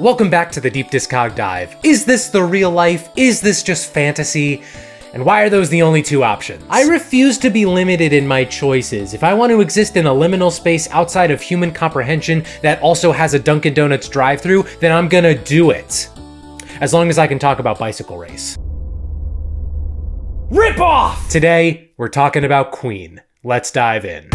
Welcome back to the Deep Discog Dive. Is this the real life? Is this just fantasy? And why are those the only two options? I refuse to be limited in my choices. If I want to exist in a liminal space outside of human comprehension that also has a Dunkin' Donuts drive-thru, then I'm gonna do it. As long as I can talk about Bicycle Race. Rip off! Today, we're talking about Queen. Let's dive in.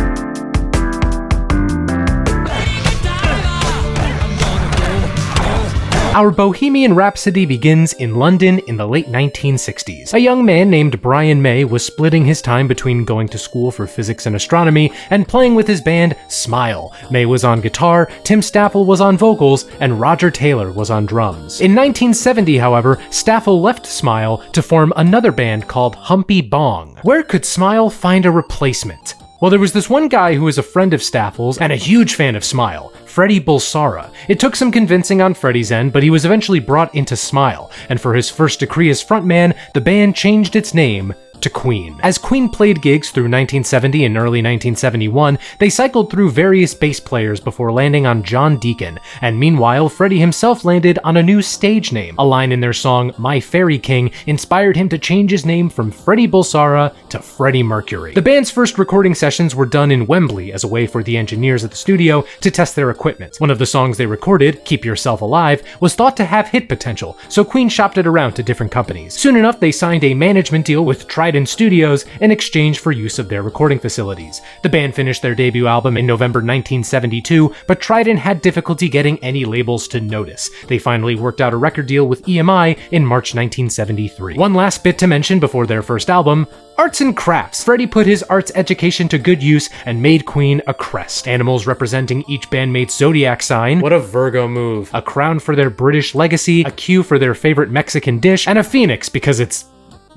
Our Bohemian Rhapsody begins in London in the late 1960s. A young man named Brian May was splitting his time between going to school for physics and astronomy and playing with his band Smile. May was on guitar, Tim Staffel was on vocals, and Roger Taylor was on drums. In 1970, however, Staffel left Smile to form another band called Humpy Bong. Where could Smile find a replacement? Well, there was this one guy who was a friend of Staffel's and a huge fan of Smile, Freddie Bulsara. It took some convincing on Freddie's end, but he was eventually brought into Smile, and for his first decree as frontman, the band changed its name to Queen. As Queen played gigs through 1970 and early 1971, they cycled through various bass players before landing on John Deacon, and meanwhile, Freddie himself landed on a new stage name. A line in their song, My Fairy King, inspired him to change his name from Freddie Bulsara to Freddie Mercury. The band's first recording sessions were done in Wembley as a way for the engineers at the studio to test their equipment. One of the songs they recorded, Keep Yourself Alive, was thought to have hit potential, so Queen shopped it around to different companies. Soon enough, they signed a management deal with Trident Studios in exchange for use of their recording facilities. The band finished their debut album in November 1972, but Trident had difficulty getting any labels to notice. They finally worked out a record deal with EMI in March 1973. One last bit to mention before their first album, arts and crafts. Freddie put his arts education to good use and made Queen a crest. Animals representing each bandmate's zodiac sign. What a Virgo move. A crown for their British legacy, a Q for their favorite Mexican dish, and a phoenix because it's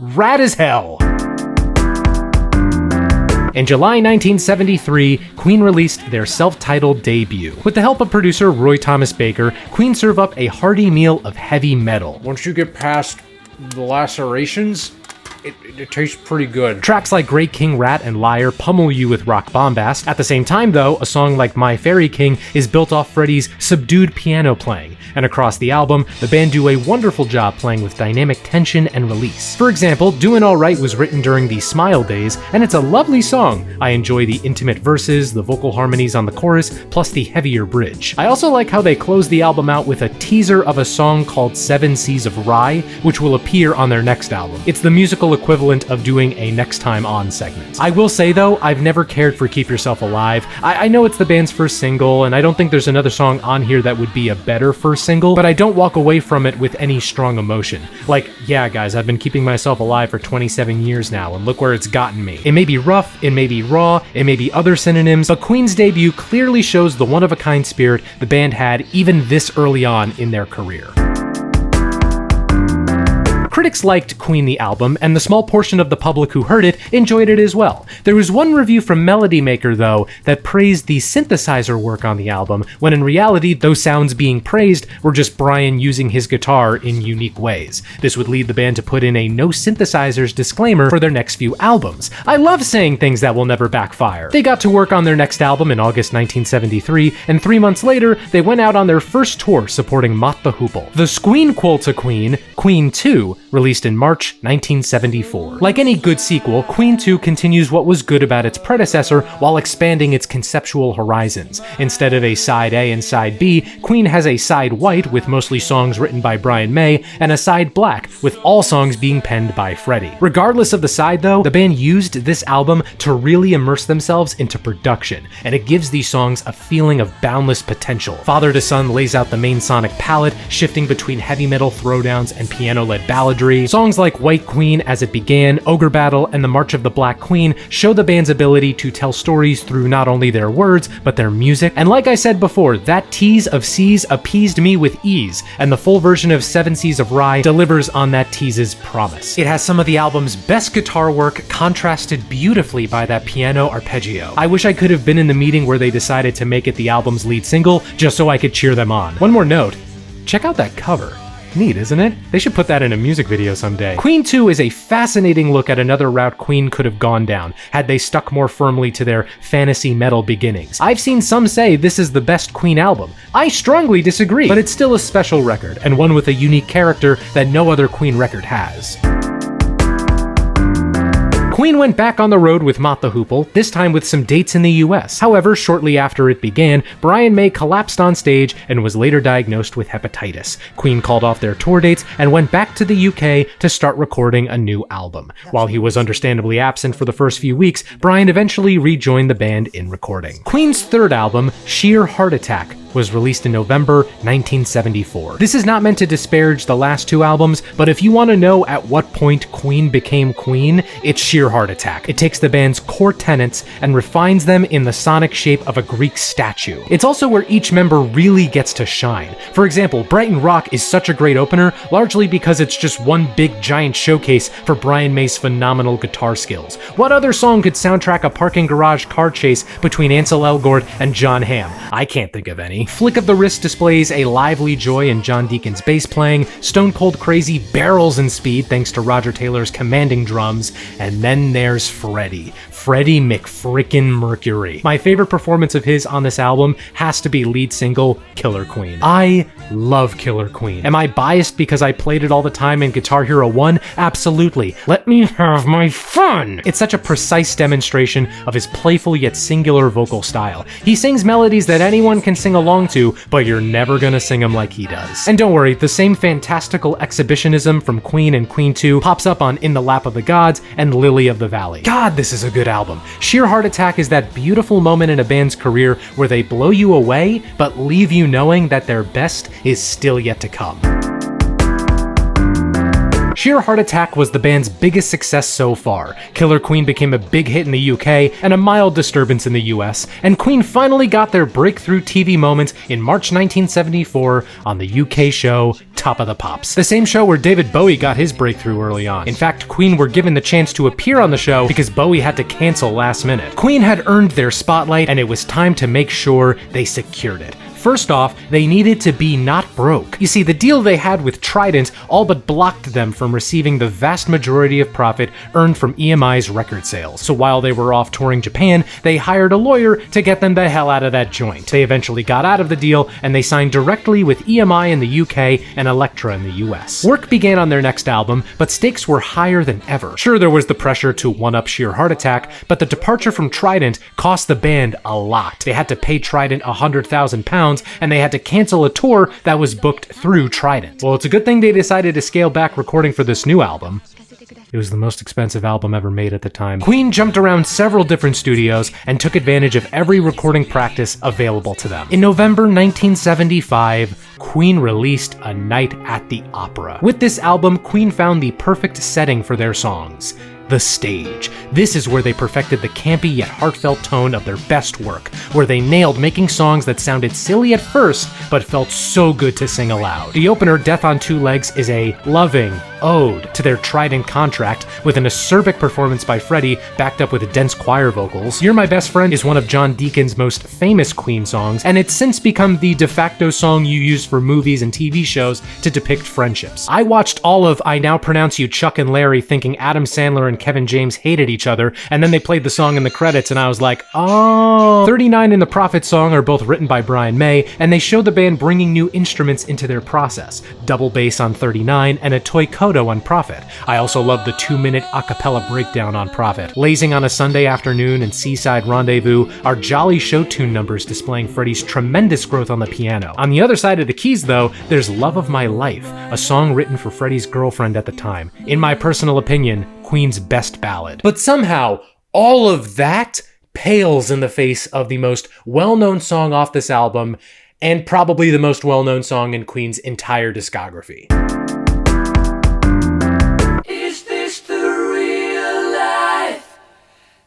rad as hell. In July 1973, Queen released their self-titled debut. With the help of producer Roy Thomas Baker, Queen serve up a hearty meal of heavy metal. Once you get past the lacerations, it tastes pretty good. Tracks like Great King Rat and Liar pummel you with rock bombast. At the same time, though, a song like My Fairy King is built off Freddie's subdued piano playing, and across the album, the band do a wonderful job playing with dynamic tension and release. For example, Doin' Alright was written during the Smile days, and it's a lovely song. I enjoy the intimate verses, the vocal harmonies on the chorus, plus the heavier bridge. I also like how they close the album out with a teaser of a song called Seven Seas of Rye, which will appear on their next album. It's the musical equivalent of doing a Next Time On segment. I will say though, I've never cared for Keep Yourself Alive. I know it's the band's first single, and I don't think there's another song on here that would be a better first single, but I don't walk away from it with any strong emotion. Like, yeah guys, I've been keeping myself alive for 27 years now, and look where it's gotten me. It may be rough, it may be raw, it may be other synonyms, but Queen's debut clearly shows the one-of-a-kind spirit the band had even this early on in their career. Critics liked Queen the album, and the small portion of the public who heard it enjoyed it as well. There was one review from Melody Maker, though, that praised the synthesizer work on the album, when in reality, those sounds being praised were just Brian using his guitar in unique ways. This would lead the band to put in a no synthesizers disclaimer for their next few albums. I love saying things that will never backfire. They got to work on their next album in August 1973, and 3 months later, they went out on their first tour supporting Mott the Hoople. The Squeenquel to Queen, Queen 2, released in March 1974. Like any good sequel, Queen 2 continues what was good about its predecessor while expanding its conceptual horizons. Instead of a side A and side B, Queen has a side white with mostly songs written by Brian May, and a side black with all songs being penned by Freddie. Regardless of the side though, the band used this album to really immerse themselves into production, and it gives these songs a feeling of boundless potential. Father to Son lays out the main sonic palette, shifting between heavy metal throwdowns and piano-led balladry. Songs like White Queen, As It Began, Ogre Battle, and The March of the Black Queen show the band's ability to tell stories through not only their words, but their music. And like I said before, that tease of Seas appeased me with ease, and the full version of Seven Seas of Rye delivers on that tease's promise. It has some of the album's best guitar work, contrasted beautifully by that piano arpeggio. I wish I could have been in the meeting where they decided to make it the album's lead single, just so I could cheer them on. One more note, check out that cover. Neat, isn't it? They should put that in a music video someday. Queen 2 is a fascinating look at another route Queen could have gone down, had they stuck more firmly to their fantasy metal beginnings. I've seen some say this is the best Queen album. I strongly disagree, but it's still a special record, and one with a unique character that no other Queen record has. Queen went back on the road with Mott the Hoople, this time with some dates in the US. However, shortly after it began, Brian May collapsed on stage and was later diagnosed with hepatitis. Queen called off their tour dates and went back to the UK to start recording a new album. While he was understandably absent for the first few weeks, Brian eventually rejoined the band in recording. Queen's third album, Sheer Heart Attack, was released in November 1974. This is not meant to disparage the last two albums, but if you want to know at what point Queen became Queen, it's Sheer Heart Attack. It takes the band's core tenets and refines them in the sonic shape of a Greek statue. It's also where each member really gets to shine. For example, Brighton Rock is such a great opener, largely because it's just one big giant showcase for Brian May's phenomenal guitar skills. What other song could soundtrack a parking garage car chase between Ansel Elgort and John Hamm? I can't think of any. Flick of the Wrist displays a lively joy in John Deacon's bass playing, Stone Cold Crazy barrels in speed thanks to Roger Taylor's commanding drums, and then there's Freddie McFrickin' Mercury. My favorite performance of his on this album has to be lead single, Killer Queen. I love Killer Queen. Am I biased because I played it all the time in Guitar Hero 1? Absolutely. Let me have my fun! It's such a precise demonstration of his playful yet singular vocal style. He sings melodies that anyone can sing along to, but you're never gonna sing them like he does. And don't worry, the same fantastical exhibitionism from Queen and Queen 2 pops up on In the Lap of the Gods and Lily of the Valley. God, this is a good album. Sheer Heart Attack is that beautiful moment in a band's career where they blow you away, but leave you knowing that their best is still yet to come. Sheer Heart Attack was the band's biggest success so far. Killer Queen became a big hit in the UK and a mild disturbance in the US, and Queen finally got their breakthrough TV moment in March 1974 on the UK show Top of the Pops, the same show where David Bowie got his breakthrough early on. In fact, Queen were given the chance to appear on the show because Bowie had to cancel last minute. Queen had earned their spotlight, and it was time to make sure they secured it. First off, they needed to be not broke. You see, the deal they had with Trident all but blocked them from receiving the vast majority of profit earned from EMI's record sales. So while they were off touring Japan, they hired a lawyer to get them the hell out of that joint. They eventually got out of the deal, and they signed directly with EMI in the UK and Elektra in the US. Work began on their next album, but stakes were higher than ever. Sure, there was the pressure to one-up Sheer Heart Attack, but the departure from Trident cost the band a lot. They had to pay Trident £100,000, and they had to cancel a tour that was booked through Trident. Well, it's a good thing they decided to scale back recording for this new album. It was the most expensive album ever made at the time. Queen jumped around several different studios and took advantage of every recording practice available to them. In November 1975, Queen released A Night at the Opera. With this album, Queen found the perfect setting for their songs: the stage. This is where they perfected the campy yet heartfelt tone of their best work, where they nailed making songs that sounded silly at first, but felt so good to sing aloud. The opener, Death on Two Legs, is a loving ode to their Trident contract, with an acerbic performance by Freddie, backed up with dense choir vocals. You're My Best Friend is one of John Deacon's most famous Queen songs, and it's since become the de facto song you use for movies and TV shows to depict friendships. I watched all of I Now Pronounce You Chuck and Larry thinking Adam Sandler and Kevin James hated each other, and then they played the song in the credits, and I was like, oh. 39 and the Prophet song are both written by Brian May, and they show the band bringing new instruments into their process. Double bass on 39 and a toy Kodo on Prophet. I also love the 2-minute a cappella breakdown on Prophet. Lazing on a Sunday Afternoon and Seaside Rendezvous are jolly show tune numbers displaying Freddie's tremendous growth on the piano. On the other side of the keys, though, there's Love of My Life, a song written for Freddie's girlfriend at the time. In my personal opinion, Queen's best ballad. But somehow, all of that pales in the face of the most well-known song off this album, and probably the most well-known song in Queen's entire discography. Is this the real life?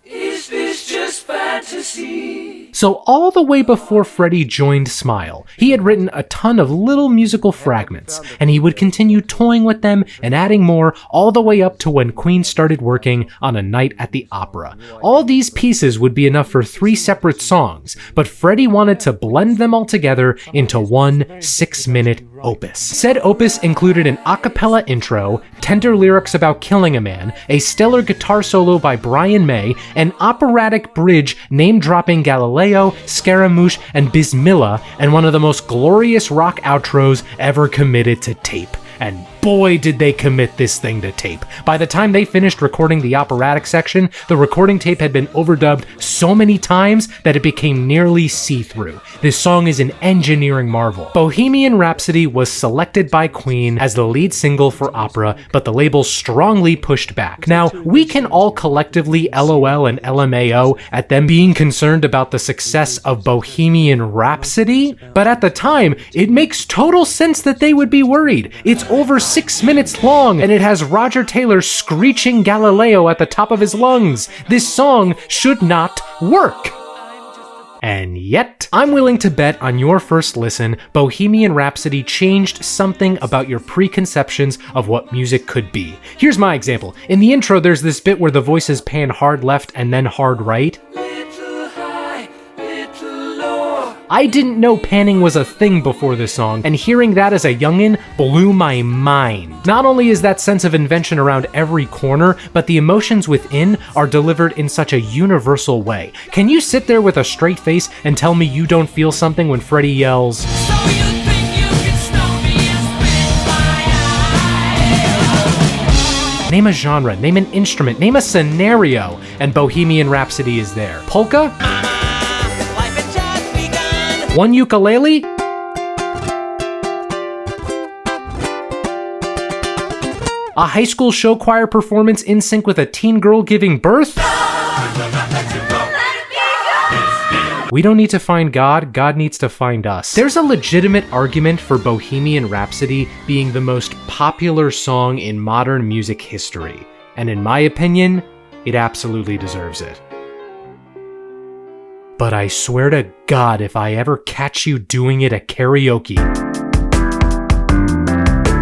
Is this just fantasy? So all the way before Freddie joined Smile, he had written a ton of little musical fragments, and he would continue toying with them and adding more all the way up to when Queen started working on A Night at the Opera. All these pieces would be enough for 3 separate songs, but Freddie wanted to blend them all together into one 6-minute opus. Said opus included an a cappella intro, tender lyrics about killing a man, a stellar guitar solo by Brian May, an operatic bridge name-dropping Galileo, Scaramouche, and Bismillah, and one of the most glorious rock outros ever committed to tape. And boy did they commit this thing to tape. By the time they finished recording the operatic section, the recording tape had been overdubbed so many times that it became nearly see-through. This song is an engineering marvel. Bohemian Rhapsody was selected by Queen as the lead single for opera, but the label strongly pushed back. Now, we can all collectively LOL and LMAO at them being concerned about the success of Bohemian Rhapsody, but at the time, it makes total sense that they would be worried. It's over 6 minutes long, and it has Roger Taylor screeching Galileo at the top of his lungs. This song should not work. And yet, I'm willing to bet on your first listen, Bohemian Rhapsody changed something about your preconceptions of what music could be. Here's my example. In the intro, there's this bit where the voices pan hard left and then hard right. I didn't know panning was a thing before this song, and hearing that as a youngin' blew my mind. Not only is that sense of invention around every corner, but the emotions within are delivered in such a universal way. Can you sit there with a straight face and tell me you don't feel something when Freddie yells, "So you think you can stone me and spit my eye?" Name a genre, name an instrument, name a scenario, and Bohemian Rhapsody is there. Polka? One ukulele? A high school show choir performance in sync with a teen girl giving birth? We don't need to find God, God needs to find us. There's a legitimate argument for Bohemian Rhapsody being the most popular song in modern music history, and in my opinion, it absolutely deserves it. But I swear to God, if I ever catch you doing it at karaoke.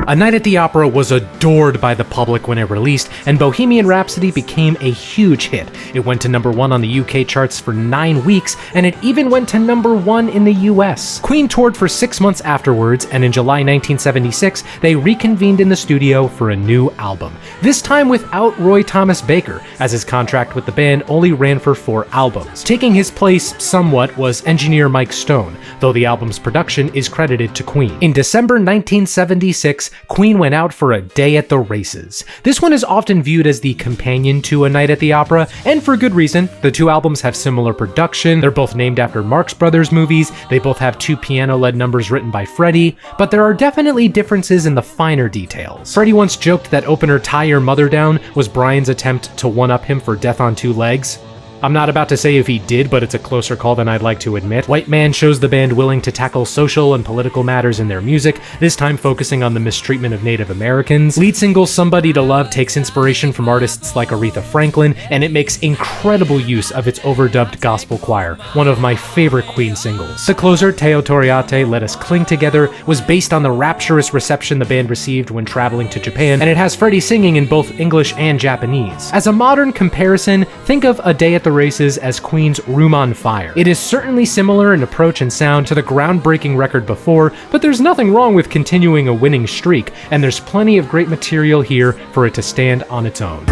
A Night at the Opera was adored by the public when it released, and Bohemian Rhapsody became a huge hit. It went to number 1 on the UK charts for 9 weeks, and it even went to number 1 in the US. Queen toured for 6 months afterwards, and in July 1976, they reconvened in the studio for a new album. This time without Roy Thomas Baker, as his contract with the band only ran for 4 albums. Taking his place somewhat was engineer Mike Stone, though the album's production is credited to Queen. In December 1976, Queen went out for A Day at the Races. This one is often viewed as the companion to A Night at the Opera, and for good reason. The 2 albums have similar production, they're both named after Marx Brothers movies, they both have 2 piano-led numbers written by Freddie, but there are definitely differences in the finer details. Freddie once joked that opener Tie Your Mother Down was Brian's attempt to one-up him for Death on Two Legs. I'm not about to say if he did, but it's a closer call than I'd like to admit. White Man shows the band willing to tackle social and political matters in their music, this time focusing on the mistreatment of Native Americans. Lead single Somebody to Love takes inspiration from artists like Aretha Franklin, and it makes incredible use of its overdubbed gospel choir, one of my favorite Queen singles. The closer, Teo Toriate, Let Us Cling Together, was based on the rapturous reception the band received when traveling to Japan, and it has Freddie singing in both English and Japanese. As a modern comparison, think of A Day at the Races as Queen's Room on Fire. It is certainly similar in approach and sound to the groundbreaking record before, but there's nothing wrong with continuing a winning streak, and there's plenty of great material here for it to stand on its own.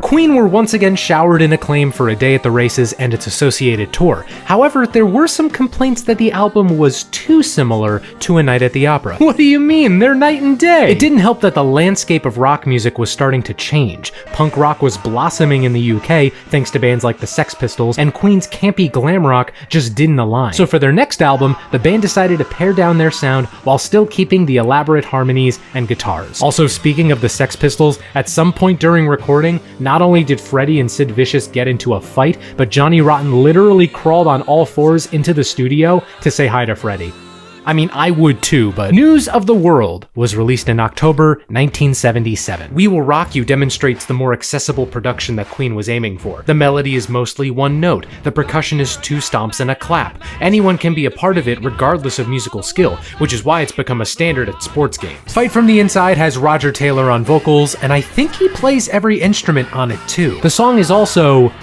Queen were once again showered in acclaim for A Day at the Races and its associated tour. However, there were some complaints that the album was too similar to A Night at the Opera. What do you mean? They're night and day! It didn't help that the landscape of rock music was starting to change. Punk rock was blossoming in the UK thanks to bands like the Sex Pistols, and Queen's campy glam rock just didn't align. So for their next album, the band decided to pare down their sound while still keeping the elaborate harmonies and guitars. Also, speaking of the Sex Pistols, at some point during recording, not only did Freddie and Sid Vicious get into a fight, but Johnny Rotten literally crawled on all fours into the studio to say hi to Freddie. I mean, I would too, but News of the World was released in October 1977. We Will Rock You demonstrates the more accessible production that Queen was aiming for. The melody is mostly one note, the percussion is 2 stomps and a clap. Anyone can be a part of it regardless of musical skill, which is why it's become a standard at sports games. Fight from the Inside has Roger Taylor on vocals, and I think he plays every instrument on it too. The song is also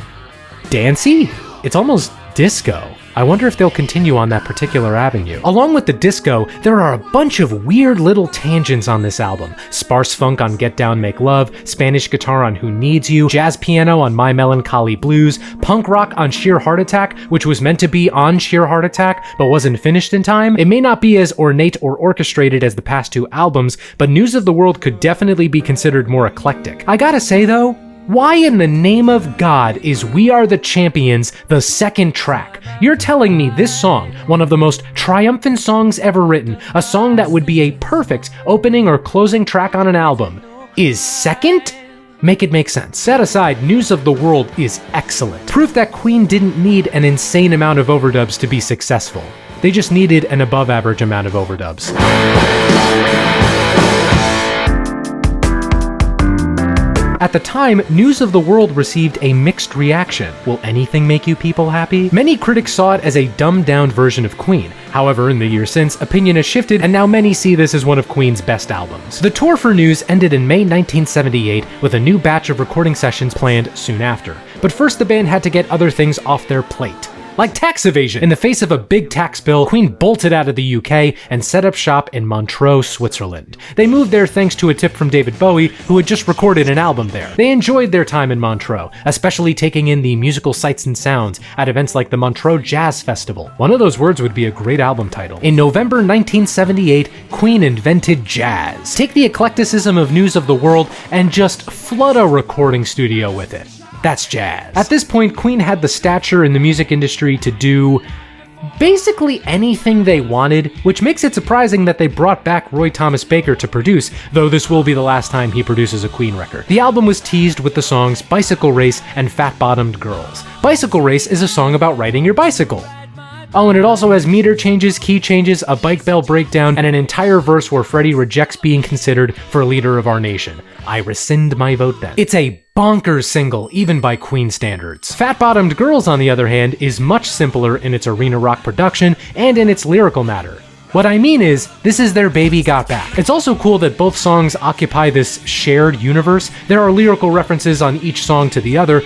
dancey? It's almost disco. I wonder if they'll continue on that particular avenue. Along with the disco, there are a bunch of weird little tangents on this album. Sparse funk on Get Down, Make Love, Spanish guitar on Who Needs You, jazz piano on My Melancholy Blues, punk rock on Sheer Heart Attack, which was meant to be on Sheer Heart Attack, but wasn't finished in time. It may not be as ornate or orchestrated as the past 2 albums, but News of the World could definitely be considered more eclectic. I gotta say though, why in the name of God is We Are the Champions the second track? You're telling me this song, one of the most triumphant songs ever written, a song that would be a perfect opening or closing track on an album, is second? Make it make sense. That aside, News of the World is excellent. Proof that Queen didn't need an insane amount of overdubs to be successful. They just needed an above average amount of overdubs. At the time, News of the World received a mixed reaction. Will anything make you people happy? Many critics saw it as a dumbed-down version of Queen. However, in the years since, opinion has shifted, and now many see this as one of Queen's best albums. The tour for News ended in May 1978, with a new batch of recording sessions planned soon after. But first, the band had to get other things off their plate. Like tax evasion. In the face of a big tax bill, Queen bolted out of the UK and set up shop in Montreux, Switzerland. They moved there thanks to a tip from David Bowie, who had just recorded an album there. They enjoyed their time in Montreux, especially taking in the musical sights and sounds at events like the Montreux Jazz Festival. One of those words would be a great album title. In November 1978, Queen invented jazz. Take the eclecticism of News of the World and just flood a recording studio with it. That's jazz. At this point, Queen had the stature in the music industry to do basically anything they wanted, which makes it surprising that they brought back Roy Thomas Baker to produce, though this will be the last time he produces a Queen record. The album was teased with the songs Bicycle Race and Fat Bottomed Girls. Bicycle Race is a song about riding your bicycle. Oh, and it also has meter changes, key changes, a bike bell breakdown, and an entire verse where Freddie rejects being considered for leader of our nation. I rescind my vote then. It's a bonkers single, even by Queen standards. Fat Bottomed Girls, on the other hand, is much simpler in its arena rock production and in its lyrical matter. What I mean is, this is their Baby Got Back. It's also cool that both songs occupy this shared universe. There are lyrical references on each song to the other.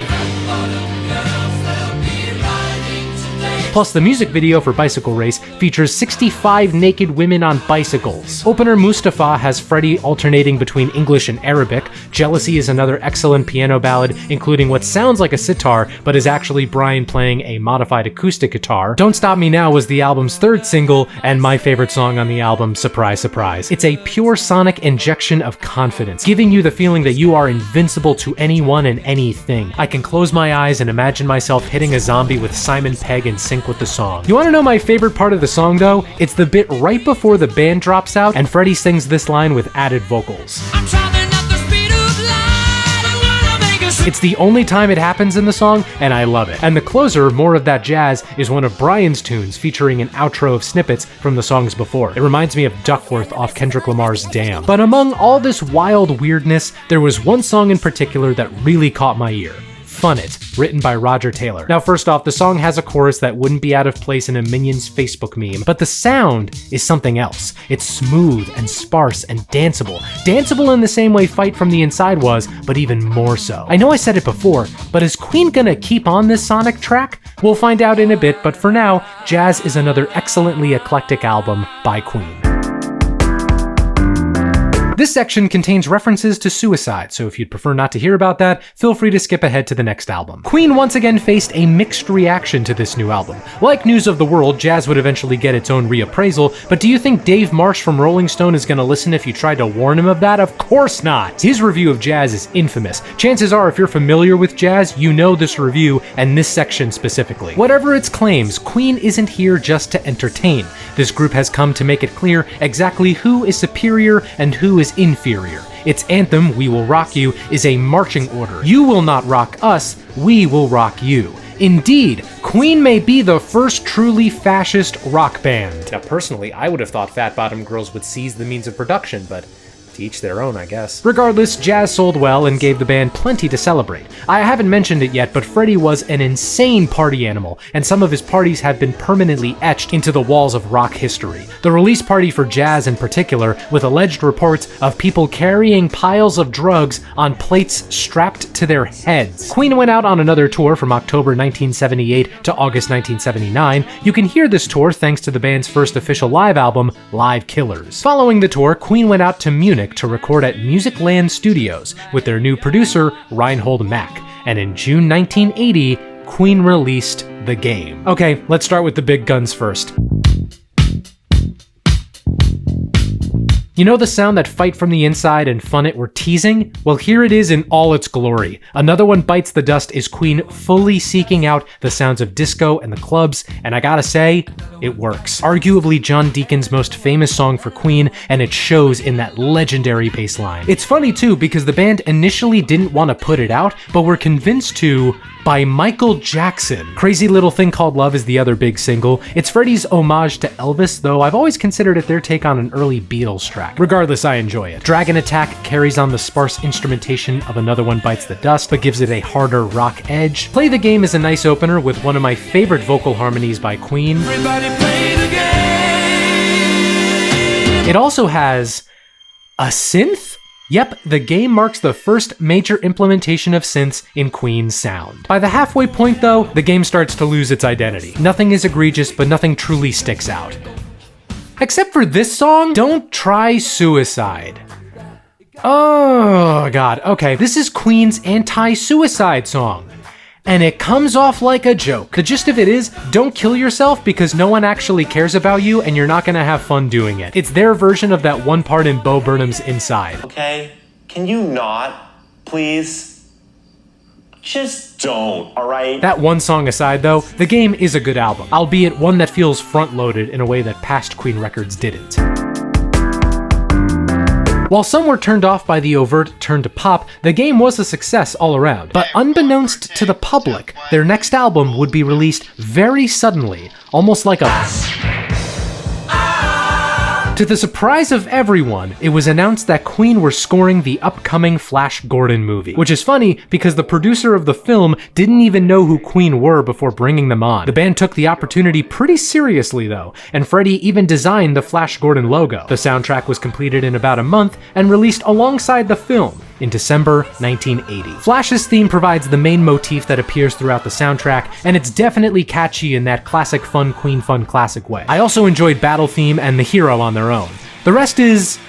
Plus, the music video for Bicycle Race features 65 naked women on bicycles. Opener Mustafa has Freddie alternating between English and Arabic. Jealousy is another excellent piano ballad, including what sounds like a sitar, but is actually Brian playing a modified acoustic guitar. Don't Stop Me Now was the album's 3rd single, and my favorite song on the album, surprise, surprise. It's a pure sonic injection of confidence, giving you the feeling that you are invincible to anyone and anything. I can close my eyes and imagine myself hitting a zombie with Simon Pegg in sync with the song. You want to know my favorite part of the song though? It's the bit right before the band drops out and Freddie sings this line with added vocals. I'm traveling at the speed of light. I'm gonna make a It's the only time it happens in the song, and I love it. And the closer, More of That Jazz, is one of Brian's tunes featuring an outro of snippets from the songs before. It reminds me of Duckworth off Kendrick Lamar's Damn. But among all this wild weirdness, there was one song in particular that really caught my ear. Fun It, written by Roger Taylor. Now first off, the song has a chorus that wouldn't be out of place in a Minions Facebook meme, but the sound is something else. It's smooth and sparse and danceable. Danceable in the same way Fight from the Inside was, but even more so. I know I said it before, but is Queen gonna keep on this sonic track? We'll find out in a bit, but for now, Jazz is another excellently eclectic album by Queen. This section contains references to suicide, so if you'd prefer not to hear about that, feel free to skip ahead to the next album. Queen once again faced a mixed reaction to this new album. Like News of the World, Jazz would eventually get its own reappraisal, but do you think Dave Marsh from Rolling Stone is gonna listen if you tried to warn him of that? Of course not! His review of Jazz is infamous. Chances are, if you're familiar with Jazz, you know this review and this section specifically. Whatever its claims, Queen isn't here just to entertain. This group has come to make it clear exactly who is superior and who is inferior. Its anthem, We Will Rock You, is a marching order. You will not rock us, we will rock you. Indeed, Queen may be the first truly fascist rock band. Now personally, I would have thought Fat Bottom Girls would seize the means of production, but to each their own, I guess. Regardless, jazz sold well and gave the band plenty to celebrate. I haven't mentioned it yet, but Freddie was an insane party animal, and some of his parties have been permanently etched into the walls of rock history. The release party for Jazz in particular, with alleged reports of people carrying piles of drugs on plates strapped to their heads. Queen went out on another tour from October 1978 to August 1979. You can hear this tour thanks to the band's first official live album, Live Killers. Following the tour, Queen went out to Munich to record at Musicland Studios with their new producer, Reinhold Mack, and in June 1980, Queen released The Game. Okay, let's start with the big guns first. You know the sound that Fight from the Inside and Fun It were teasing? Well, here it is in all its glory. Another One Bites the Dust is Queen fully seeking out the sounds of disco and the clubs, and I gotta say, it works. Arguably John Deacon's most famous song for Queen, and it shows in that legendary bass line. It's funny too, because the band initially didn't want to put it out, but were convinced to by Michael Jackson. Crazy Little Thing Called Love is the other big single. It's Freddie's homage to Elvis, though I've always considered it their take on an early Beatles track. Regardless, I enjoy it. Dragon Attack carries on the sparse instrumentation of Another One Bites the Dust, but gives it a harder rock edge. Play the Game is a nice opener with one of my favorite vocal harmonies by Queen. Everybody play the game. It also has a synth? Yep, The Game marks the first major implementation of synths in Queen's sound. By the halfway point though, The Game starts to lose its identity. Nothing is egregious, but nothing truly sticks out. Except for this song, Don't Try Suicide. Oh god, okay, this is Queen's anti-suicide song. And it comes off like a joke. The gist of it is, don't kill yourself because no one actually cares about you and you're not gonna have fun doing it. It's their version of that one part in Bo Burnham's Inside. Okay, can you not, please? Just don't, alright? That one song aside though, The Game is a good album, albeit one that feels front-loaded in a way that past Queen records didn't. While some were turned off by the overt turn to pop, The Game was a success all around. But unbeknownst to the public, their next album would be released very suddenly, almost like a... To the surprise of everyone, it was announced that Queen were scoring the upcoming Flash Gordon movie. Which is funny, because the producer of the film didn't even know who Queen were before bringing them on. The band took the opportunity pretty seriously though, and Freddie even designed the Flash Gordon logo. The soundtrack was completed in about a month and released alongside the film in December 1980. Flash's theme provides the main motif that appears throughout the soundtrack, and it's definitely catchy in that classic fun Queen fun classic way. I also enjoyed Battle Theme and The Hero on their own. The rest is...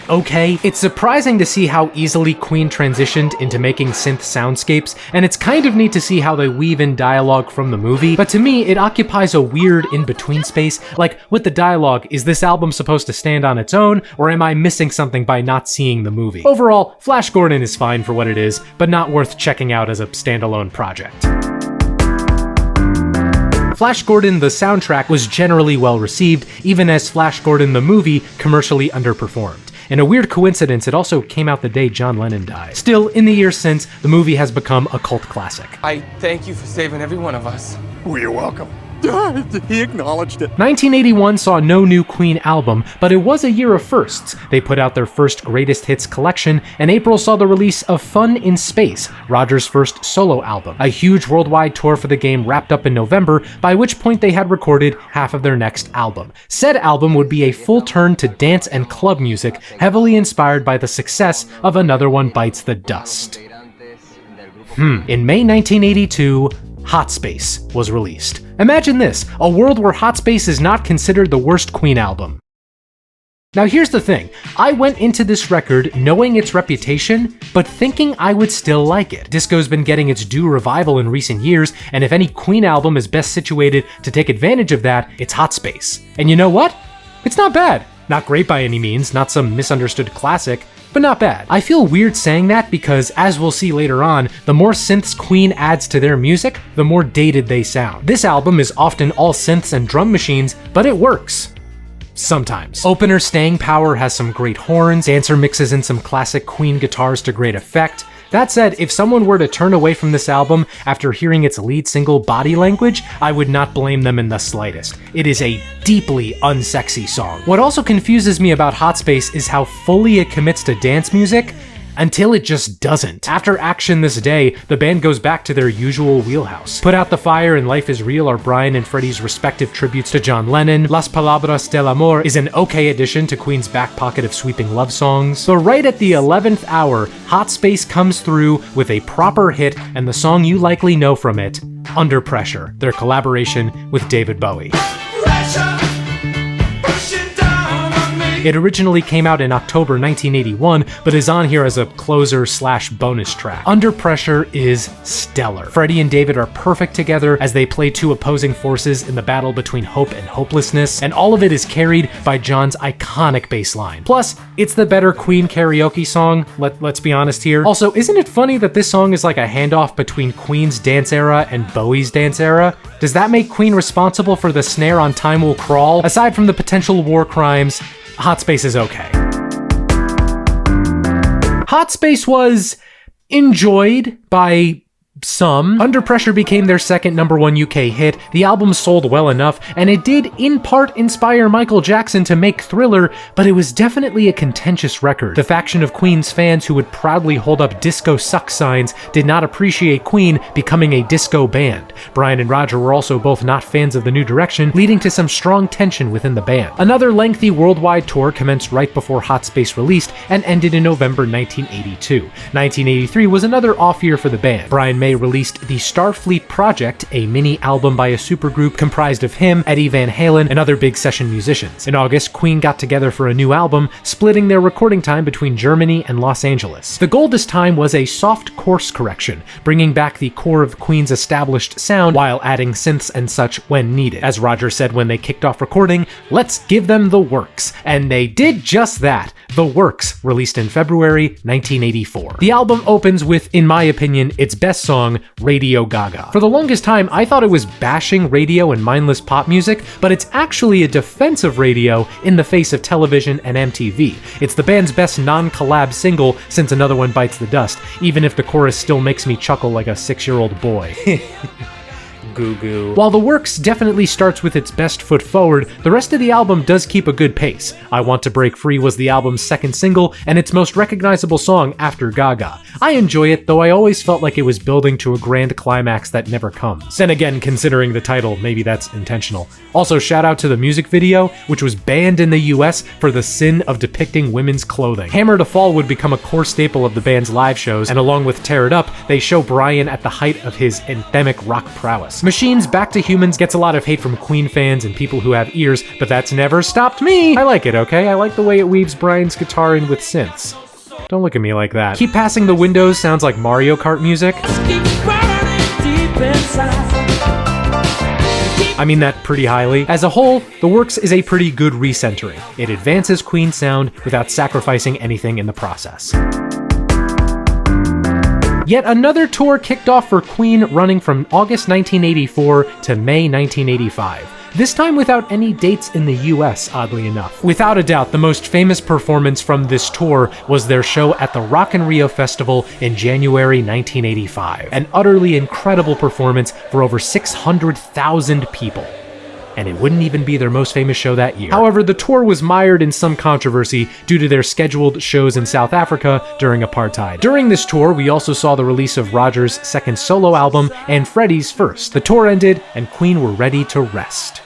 okay. It's surprising to see how easily Queen transitioned into making synth soundscapes, and it's kind of neat to see how they weave in dialogue from the movie, but to me, it occupies a weird in-between space. Like, with the dialogue, is this album supposed to stand on its own, or am I missing something by not seeing the movie? Overall, Flash Gordon is fine for what it is, but not worth checking out as a standalone project. Flash Gordon, the soundtrack, was generally well received, even as Flash Gordon, the movie, commercially underperformed. In a weird coincidence, it also came out the day John Lennon died. Still, in the years since, the movie has become a cult classic. I thank you for saving every one of us. Well, you're welcome. He acknowledged it. 1981 saw no new Queen album, but it was a year of firsts. They put out their first greatest hits collection, and April saw the release of Fun in Space, Roger's first solo album. A huge worldwide tour for The Game wrapped up in November, by which point they had recorded half of their next album. Said album would be a full turn to dance and club music, heavily inspired by the success of Another One Bites the Dust. In May 1982, Hot Space was released. Imagine this, a world where Hot Space is not considered the worst Queen album. Now here's the thing, I went into this record knowing its reputation, but thinking I would still like it. Disco's been getting its due revival in recent years, and if any Queen album is best situated to take advantage of that, it's Hot Space. And you know what? It's not bad. Not great by any means, not some misunderstood classic, but not bad. I feel weird saying that because, as we'll see later on, the more synths Queen adds to their music, the more dated they sound. This album is often all synths and drum machines, but it works. Sometimes. Opener Staying Power has some great horns, Dancer mixes in some classic Queen guitars to great effect, That said, if someone were to turn away from this album after hearing its lead single Body Language, I would not blame them in the slightest. It is a deeply unsexy song. What also confuses me about Hot Space is how fully it commits to dance music, until it just doesn't. After Action This Day, the band goes back to their usual wheelhouse. Put Out the Fire and Life is Real are Brian and Freddie's respective tributes to John Lennon. Las Palabras del Amor is an okay addition to Queen's back pocket of sweeping love songs. But right at the 11th hour, Hot Space comes through with a proper hit and the song you likely know from it, Under Pressure, their collaboration with David Bowie. It originally came out in October 1981, but is on here as a closer/bonus track. Under Pressure is stellar. Freddie and David are perfect together as they play two opposing forces in the battle between hope and hopelessness, and all of it is carried by John's iconic bass line. Plus, it's the better Queen karaoke song, let's be honest here. Also, isn't it funny that this song is like a handoff between Queen's dance era and Bowie's dance era? Does that make Queen responsible for the snare on Time Will Crawl? Aside from the potential war crimes, Hot Space is okay. Hot Space was enjoyed by some. Under Pressure became their second #1 UK hit. The album sold well enough, and it did in part inspire Michael Jackson to make Thriller, but it was definitely a contentious record. The faction of Queen's fans who would proudly hold up disco suck signs did not appreciate Queen becoming a disco band. Brian and Roger were also both not fans of the new direction, leading to some strong tension within the band. Another lengthy worldwide tour commenced right before Hot Space released and ended in November 1982. 1983 was another off year for the band. Brian May released the Starfleet Project, a mini album by a supergroup comprised of him, Eddie Van Halen, and other big session musicians. In August, Queen got together for a new album, splitting their recording time between Germany and Los Angeles. The goal this time was a soft course correction, bringing back the core of Queen's established sound while adding synths and such when needed. As Roger said when they kicked off recording, let's give them the works. And they did just that. The Works, released in February 1984. The album opens with, in my opinion, its best song, Radio Gaga. For the longest time, I thought it was bashing radio and mindless pop music, but it's actually a defense of radio in the face of television and MTV. It's the band's best non-collab single since Another One Bites the Dust, even if the chorus still makes me chuckle like a 6-year-old boy. Goo goo. While The Works definitely starts with its best foot forward, the rest of the album does keep a good pace. I Want to Break Free was the album's second single and its most recognizable song after Gaga. I enjoy it, though I always felt like it was building to a grand climax that never comes. Then again, considering the title, maybe that's intentional. Also, shout out to the music video, which was banned in the US for the sin of depicting women's clothing. Hammer to Fall would become a core staple of the band's live shows, and along with Tear It Up, they show Brian at the height of his anthemic rock prowess. Machine's Back to Humans gets a lot of hate from Queen fans and people who have ears, but that's never stopped me! I like it, okay? I like the way it weaves Brian's guitar in with synths. Don't look at me like that. Keep Passing the Windows sounds like Mario Kart music. I mean that pretty highly. As a whole, The Works is a pretty good recentering. It advances Queen's sound without sacrificing anything in the process. Yet another tour kicked off for Queen, running from August 1984 to May 1985. This time without any dates in the US, oddly enough. Without a doubt, the most famous performance from this tour was their show at the Rock in Rio Festival in January 1985. An utterly incredible performance for over 600,000 people. And it wouldn't even be their most famous show that year. However, the tour was mired in some controversy due to their scheduled shows in South Africa during apartheid. During this tour, we also saw the release of Roger's second solo album and Freddie's first. The tour ended, and Queen were ready to rest.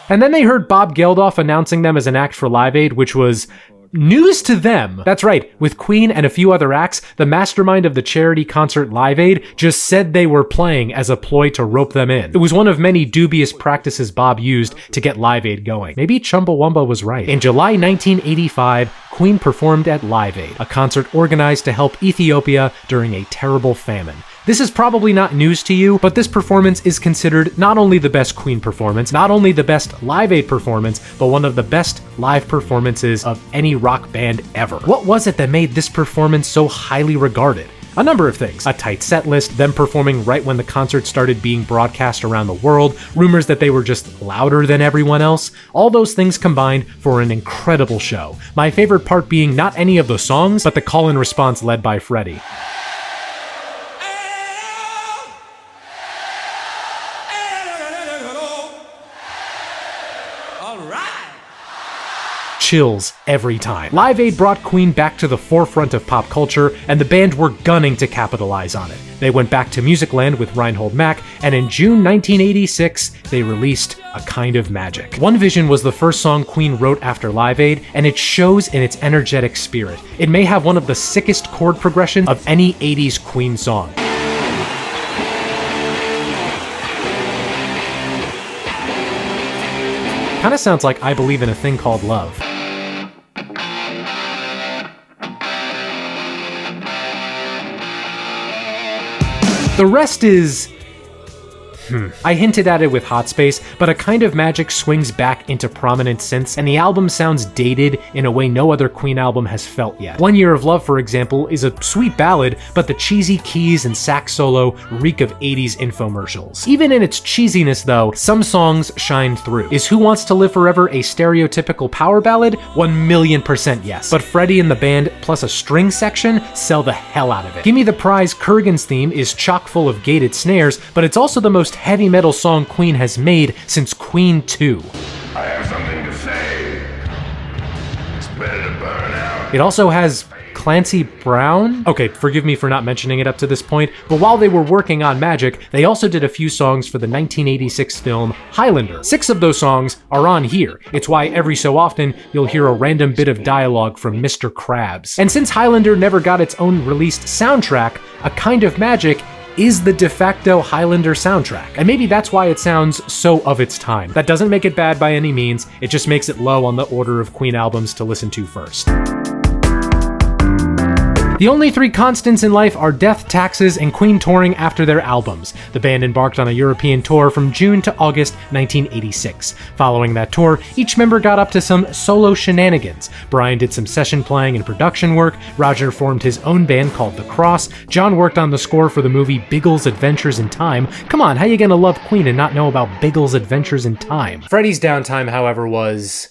And then they heard Bob Geldof announcing them as an act for Live Aid, which was news to them. That's right, with Queen and a few other acts, the mastermind of the charity concert Live Aid just said they were playing as a ploy to rope them in. It was one of many dubious practices Bob used to get Live Aid going. Maybe Chumbawamba was right. In July 1985, Queen performed at Live Aid, a concert organized to help Ethiopia during a terrible famine. This is probably not news to you, but this performance is considered not only the best Queen performance, not only the best Live Aid performance, but one of the best live performances of any rock band ever. What was it that made this performance so highly regarded? A number of things. A tight set list, them performing right when the concert started being broadcast around the world, rumors that they were just louder than everyone else. All those things combined for an incredible show. My favorite part being not any of the songs, but the call-in response led by Freddie. Chills every time. Live Aid brought Queen back to the forefront of pop culture, and the band were gunning to capitalize on it. They went back to Musicland with Reinhold Mack, and in June 1986, they released A Kind of Magic. One Vision was the first song Queen wrote after Live Aid, and it shows in its energetic spirit. It may have one of the sickest chord progressions of any 80s Queen song. Kinda sounds like I Believe in a Thing Called Love. The rest is... I hinted at it with Hot Space, but A Kind of Magic swings back into prominent synths, and the album sounds dated in a way no other Queen album has felt yet. One Year of Love, for example, is a sweet ballad, but the cheesy keys and sax solo reek of 80s infomercials. Even in its cheesiness, though, some songs shine through. Is Who Wants to Live Forever a stereotypical power ballad? 1,000,000% yes. But Freddie and the band, plus a string section, sell the hell out of it. Gimme the Prize Kurgan's theme is chock full of gated snares, but it's also the most heavy metal song Queen has made since Queen 2. I have something to say. It's better to burn out. It also has Clancy Brown? Okay, forgive me for not mentioning it up to this point, but while they were working on Magic, they also did a few songs for the 1986 film Highlander. 6 of those songs are on here. It's why every so often you'll hear a random bit of dialogue from Mr. Krabs. And since Highlander never got its own released soundtrack, A Kind of Magic is the de facto Highlander soundtrack, and maybe that's why it sounds so of its time. That doesn't make it bad by any means, it just makes it low on the order of Queen albums to listen to first. The only 3 constants in life are death, taxes, and Queen touring after their albums. The band embarked on a European tour from June to August 1986. Following that tour, each member got up to some solo shenanigans. Brian did some session playing and production work, Roger formed his own band called The Cross, John worked on the score for the movie Biggles Adventures in Time. Come on, how you gonna love Queen and not know about Biggles Adventures in Time? Freddie's downtime, however, was...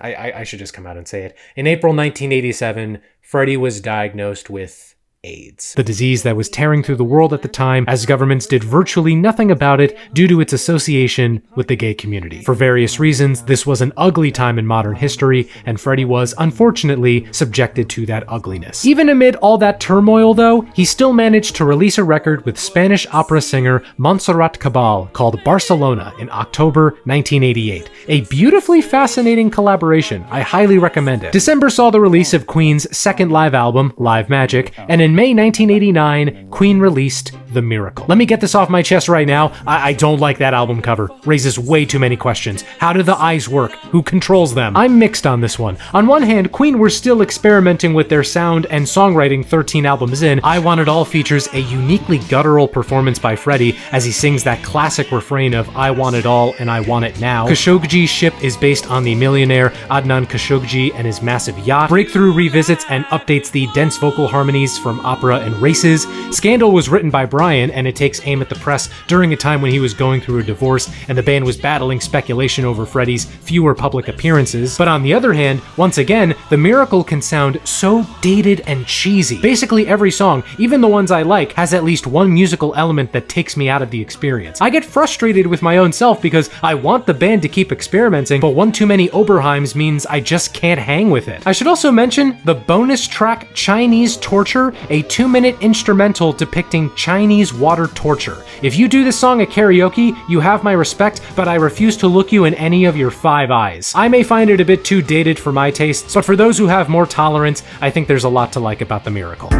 I should just come out and say it. In April 1987, Freddie was diagnosed with AIDS, the disease that was tearing through the world at the time, as governments did virtually nothing about it due to its association with the gay community. For various reasons, this was an ugly time in modern history, and Freddie was, unfortunately, subjected to that ugliness. Even amid all that turmoil, though, he still managed to release a record with Spanish opera singer Montserrat Cabal called Barcelona in October 1988. A beautifully fascinating collaboration. I highly recommend it. December saw the release of Queen's second live album, Live Magic, and in May 1989, Queen released The Miracle. Let me get this off my chest right now. I don't like that album cover. Raises way too many questions. How do the eyes work? Who controls them? I'm mixed on this one. On one hand, Queen were still experimenting with their sound and songwriting 13 albums in. I Want It All features a uniquely guttural performance by Freddie as he sings that classic refrain of I want it all and I want it now. Khashoggi's ship is based on the millionaire Adnan Khashoggi and his massive yacht. Breakthrough revisits and updates the dense vocal harmonies from Opera and Races. Scandal was written by Brian, and it takes aim at the press during a time when he was going through a divorce and the band was battling speculation over Freddie's fewer public appearances. But on the other hand, once again, The Miracle can sound so dated and cheesy. Basically every song, even the ones I like, has at least one musical element that takes me out of the experience. I get frustrated with my own self because I want the band to keep experimenting, but one too many Oberheims means I just can't hang with it. I should also mention the bonus track Chinese Torture, a 2-minute instrumental depicting Chinese water torture. If you do this song at karaoke, you have my respect, but I refuse to look you in any of your 5 eyes. I may find it a bit too dated for my tastes, but for those who have more tolerance, I think there's a lot to like about The Miracle.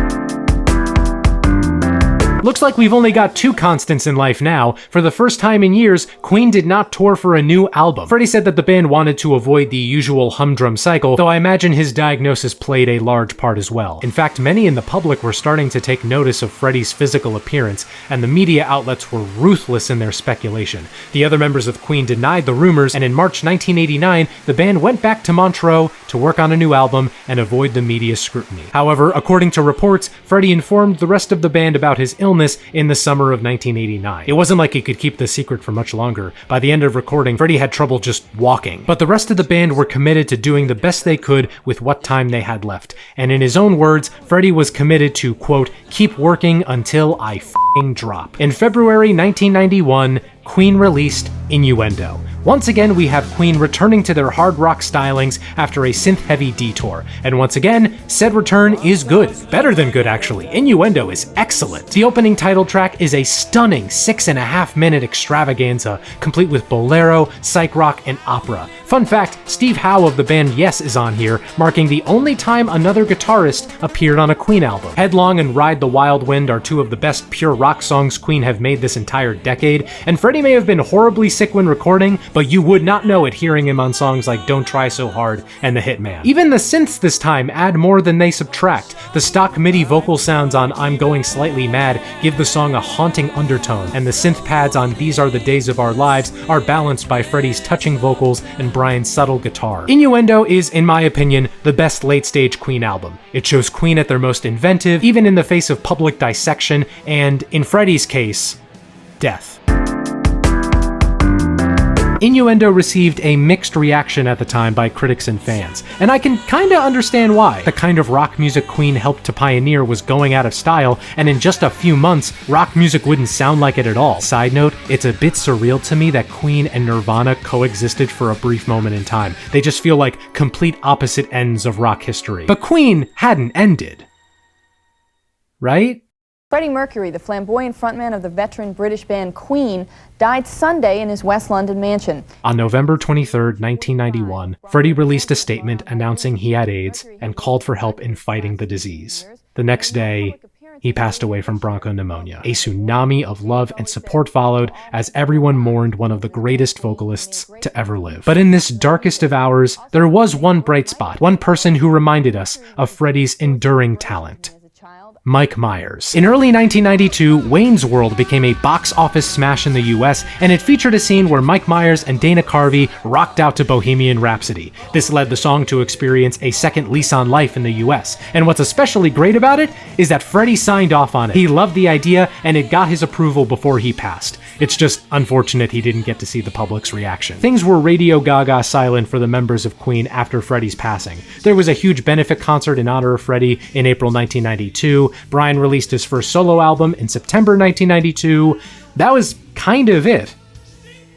Looks like we've only got 2 constants in life now. For the first time in years, Queen did not tour for a new album. Freddie said that the band wanted to avoid the usual humdrum cycle, though I imagine his diagnosis played a large part as well. In fact, many in the public were starting to take notice of Freddie's physical appearance, and the media outlets were ruthless in their speculation. The other members of Queen denied the rumors, and in March 1989, the band went back to Montreux to work on a new album and avoid the media's scrutiny. However, according to reports, Freddie informed the rest of the band about his illness in the summer of 1989. It wasn't like he could keep the secret for much longer. By the end of recording, Freddie had trouble just walking. But the rest of the band were committed to doing the best they could with what time they had left. And in his own words, Freddie was committed to, quote, keep working until I f***ing drop. In February 1991, Queen released Innuendo. Once again, we have Queen returning to their hard rock stylings after a synth-heavy detour. And once again, said return is good. Better than good, actually. Innuendo is excellent. The opening title track is a stunning 6.5-minute extravaganza, complete with bolero, psych rock, and opera. Fun fact, Steve Howe of the band Yes is on here, marking the only time another guitarist appeared on a Queen album. Headlong and Ride the Wild Wind are two of the best pure rock songs Queen have made this entire decade, and Freddie may have been horribly sick when recording, but you would not know it hearing him on songs like Don't Try So Hard and The Hitman. Even the synths this time add more than they subtract. The stock MIDI vocal sounds on I'm Going Slightly Mad give the song a haunting undertone, and the synth pads on These Are the Days of Our Lives are balanced by Freddie's touching vocals and Brian's subtle guitar. Innuendo is, in my opinion, the best late-stage Queen album. It shows Queen at their most inventive, even in the face of public dissection, and, in Freddie's case, death. Innuendo received a mixed reaction at the time by critics and fans, and I can kinda understand why. The kind of rock music Queen helped to pioneer was going out of style, and in just a few months, rock music wouldn't sound like it at all. Side note, it's a bit surreal to me that Queen and Nirvana coexisted for a brief moment in time. They just feel like complete opposite ends of rock history. But Queen hadn't ended. Right? Freddie Mercury, the flamboyant frontman of the veteran British band Queen, died Sunday in his West London mansion. On November 23, 1991, Freddie released a statement announcing he had AIDS and called for help in fighting the disease. The next day, he passed away from bronchopneumonia. A tsunami of love and support followed as everyone mourned one of the greatest vocalists to ever live. But in this darkest of hours, there was one bright spot, one person who reminded us of Freddie's enduring talent. Mike Myers. In early 1992, Wayne's World became a box office smash in the US, and it featured a scene where Mike Myers and Dana Carvey rocked out to Bohemian Rhapsody. This led the song to experience a second lease on life in the US, and what's especially great about it is that Freddie signed off on it. He loved the idea, and it got his approval before he passed. It's just unfortunate he didn't get to see the public's reaction. Things were radio gaga silent for the members of Queen after Freddie's passing. There was a huge benefit concert in honor of Freddie in April 1992. Brian released his first solo album in September 1992. That was kind of it.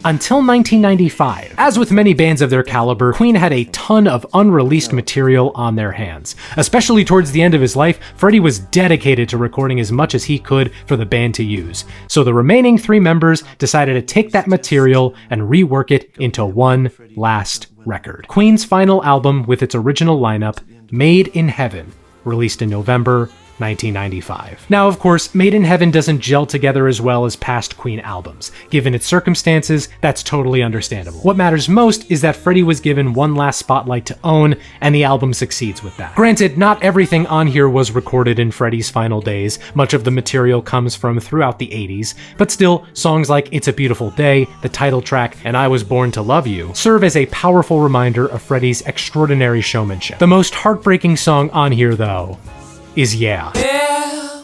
Until 1995. As with many bands of their caliber, Queen had a ton of unreleased material on their hands. Especially towards the end of his life, Freddie was dedicated to recording as much as he could for the band to use. So the remaining 3 members decided to take that material and rework it into one last record. Queen's final album with its original lineup, Made in Heaven, released in November 1995. Now, of course, Made in Heaven doesn't gel together as well as past Queen albums. Given its circumstances, that's totally understandable. What matters most is that Freddie was given one last spotlight to own, and the album succeeds with that. Granted, not everything on here was recorded in Freddie's final days. Much of the material comes from throughout the 80s, but still, songs like It's a Beautiful Day, the title track, and I Was Born to Love You serve as a powerful reminder of Freddie's extraordinary showmanship. The most heartbreaking song on here, though, is Yeah.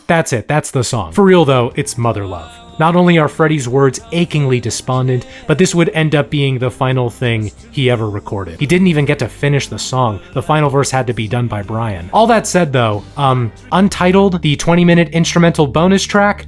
That's it, that's the song. For real though, it's Mother Love. Not only are Freddie's words achingly despondent, but this would end up being the final thing he ever recorded. He didn't even get to finish the song. The final verse had to be done by Brian. All that said though, Untitled, the 20-minute instrumental bonus track,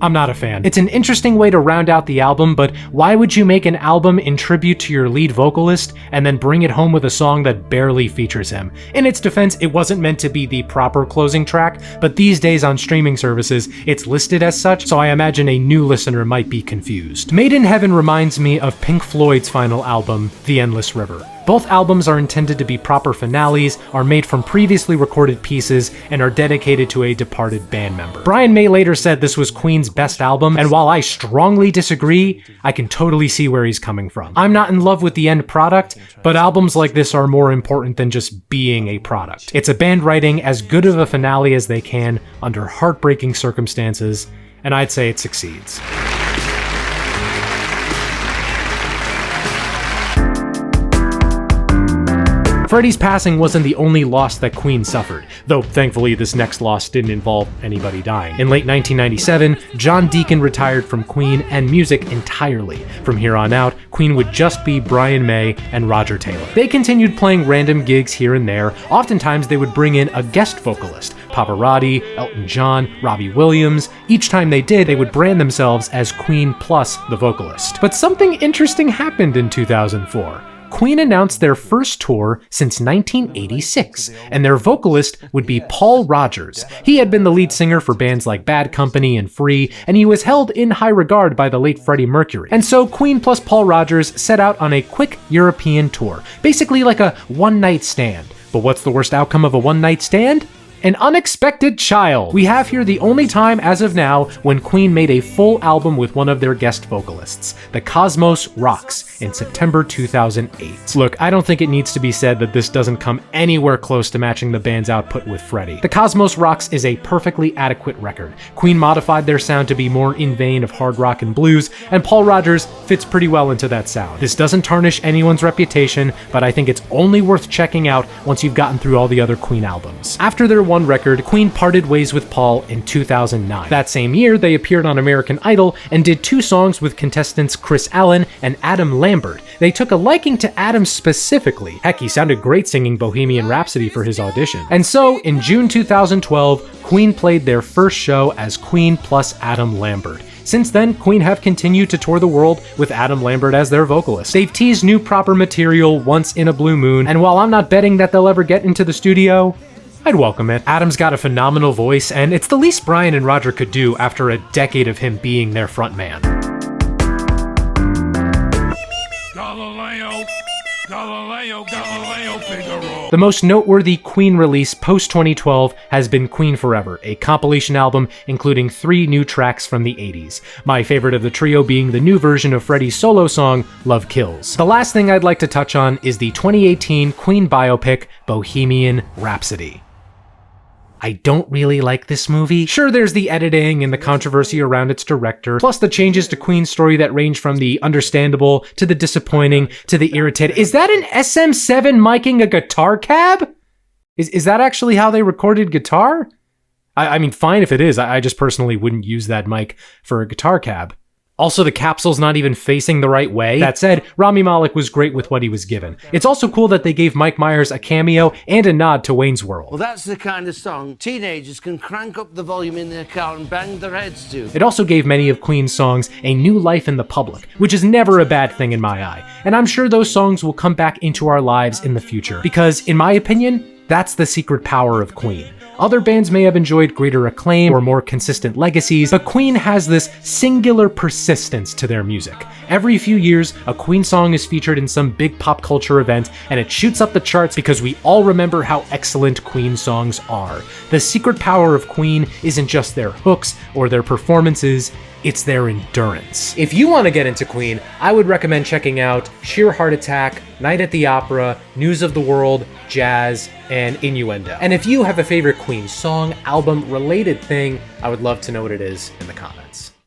I'm not a fan. It's an interesting way to round out the album, but why would you make an album in tribute to your lead vocalist and then bring it home with a song that barely features him? In its defense, it wasn't meant to be the proper closing track, but these days on streaming services, it's listed as such, so I imagine a new listener might be confused. Made in Heaven reminds me of Pink Floyd's final album, The Endless River. Both albums are intended to be proper finales, are made from previously recorded pieces, and are dedicated to a departed band member. Brian May later said this was Queen's best album, and while I strongly disagree, I can totally see where he's coming from. I'm not in love with the end product, but albums like this are more important than just being a product. It's a band writing as good of a finale as they can under heartbreaking circumstances, and I'd say it succeeds. Freddie's passing wasn't the only loss that Queen suffered, though thankfully this next loss didn't involve anybody dying. In late 1997, John Deacon retired from Queen and music entirely. From here on out, Queen would just be Brian May and Roger Taylor. They continued playing random gigs here and there. Oftentimes they would bring in a guest vocalist, Pavarotti, Elton John, Robbie Williams. Each time they did, they would brand themselves as Queen plus the vocalist. But something interesting happened in 2004. Queen announced their first tour since 1986, and their vocalist would be Paul Rodgers. He had been the lead singer for bands like Bad Company and Free, and he was held in high regard by the late Freddie Mercury. And so Queen plus Paul Rodgers set out on a quick European tour, basically like a one-night stand. But what's the worst outcome of a one-night stand? An unexpected child. We have here the only time as of now when Queen made a full album with one of their guest vocalists, The Cosmos Rocks, in September 2008. Look, I don't think it needs to be said that this doesn't come anywhere close to matching the band's output with Freddie. The Cosmos Rocks is a perfectly adequate record. Queen modified their sound to be more in vein of hard rock and blues, and Paul Rodgers fits pretty well into that sound. This doesn't tarnish anyone's reputation, but I think it's only worth checking out once you've gotten through all the other Queen albums. After their one record, Queen parted ways with Paul in 2009. That same year, they appeared on American Idol and did 2 songs with contestants Chris Allen and Adam Lambert. They took a liking to Adam specifically. Heck, he sounded great singing Bohemian Rhapsody for his audition. And so, in June 2012, Queen played their first show as Queen plus Adam Lambert. Since then, Queen have continued to tour the world with Adam Lambert as their vocalist. They've teased new proper material once in a blue moon, and while I'm not betting that they'll ever get into the studio, I'd welcome it. Adam's got a phenomenal voice, and it's the least Brian and Roger could do after a decade of him being their frontman. Galileo, Figaro. The most noteworthy Queen release post-2012 has been Queen Forever, a compilation album including 3 new tracks from the 80s. My favorite of the trio being the new version of Freddie's solo song, Love Kills. The last thing I'd like to touch on is the 2018 Queen biopic, Bohemian Rhapsody. I don't really like this movie. Sure, there's the editing and the controversy around its director, plus the changes to Queen's story that range from the understandable to the disappointing to the irritated. Is that an SM7 miking a guitar cab? Is that actually how they recorded guitar? I mean, fine if it is. I just personally wouldn't use that mic for a guitar cab. Also, the capsule's not even facing the right way. That said, Rami Malek was great with what he was given. It's also cool that they gave Mike Myers a cameo and a nod to Wayne's World. Well, that's the kind of song teenagers can crank up the volume in their car and bang their heads to. It also gave many of Queen's songs a new life in the public, which is never a bad thing in my eye. And I'm sure those songs will come back into our lives in the future. Because, in my opinion, that's the secret power of Queen. Other bands may have enjoyed greater acclaim or more consistent legacies, but Queen has this singular persistence to their music. Every few years, a Queen song is featured in some big pop culture event, and it shoots up the charts because we all remember how excellent Queen songs are. The secret power of Queen isn't just their hooks or their performances, it's their endurance. If you want to get into Queen, I would recommend checking out Sheer Heart Attack, Night at the Opera, News of the World, Jazz, and Innuendo. And if you have a favorite Queen song, album, related thing, I would love to know what it is in the comments.